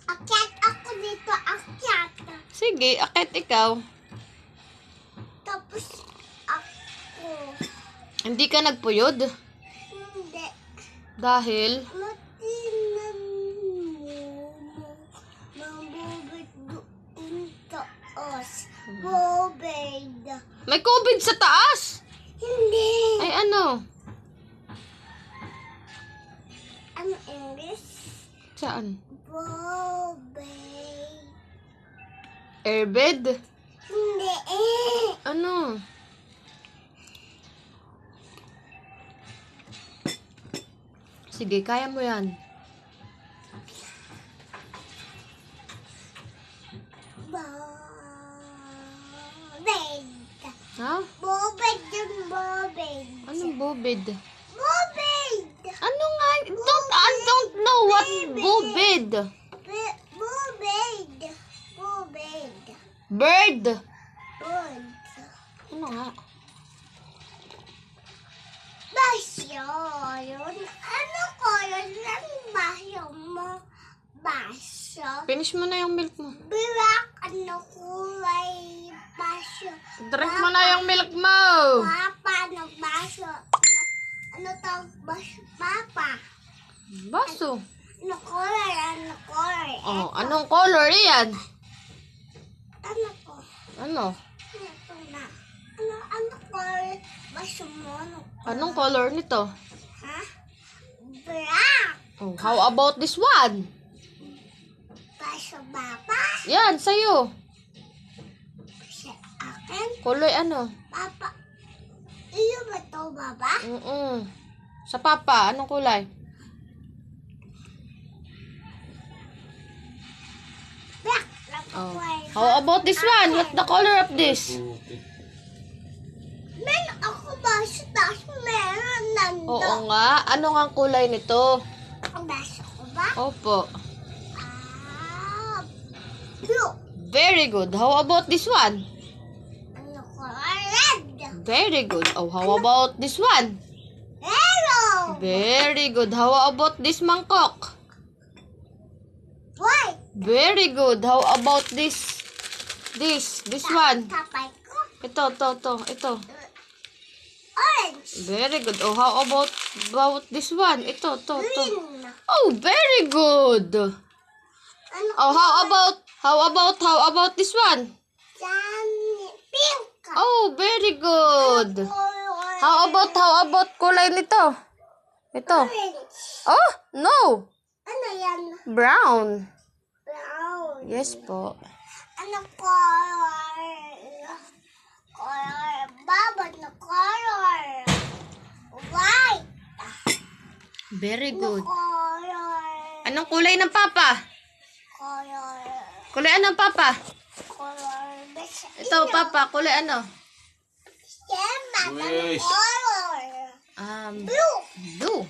Akyat ako dito, akyat. Sige, akit ikaw. Tapos ako. Hindi ka nagpuyod? Hindi. Dahil? Matinan mo. Mabubid doon taas. Bobed. May COVID sa taas? Hindi. Ay ano? Ano English? Saan? Bobed. Airbed? Hindi Ano? Sige, kaya mo yan. Bobed. Ha? Bobed yun, bobed. Anong bobed? Bobed. Ano nga? I don't know what bobed. Bobed. Bobed. Bird. Bird. Ano nga? Basyo yun. Ano ko yun? Ang basyo mo? Basyo? Finish mo na yung milk mo. Birak, ano kulay basyo? Drink mo na yung milk mo. Papa, ano basyo? Ano tawag basyo? Papa. Baso. Ano kulay? Ano kulay? Oh, anong color yan? Ano ko? Ano? Ito na. Ano kulay basyo mo? Anong color nito? Ha? Black. Oh, how about this one? Basyo papa. Yan, sa'yo. Sa akin. Kulay ano? Papa. Iyo ba ito, baba? Sa papa, anong kulay? Black. Oh. How about this one? What's the color of this? Meron ako basyo, tapos meron nando. Oo nga. Ano nga ang kulay nito? Ang basyo ko ba? Opo. Blue. Very good. How about this one? Ano ko? Red. Very good. Oh, how about this one? Yellow. Very good. How about this mangkok? White. Very good. How about this one? Tapay ko. Ito. Orange. Very good. Oh, how about this one? Ito. Green. Oh, very good. Ano Oh, how about this one? Pink. Oh, very good. How about kulay nito? Ito. Orange. Oh, no. Ano yan? Brown. Brown. Yes po. Ano color? Baba na color. White. Very Ano good. color? Anong kulay ng papa? Color. Kulay ano ng papa? Color. Ito, papa. Kulay ano? Siyempre, ano color? Um, Blue. blue.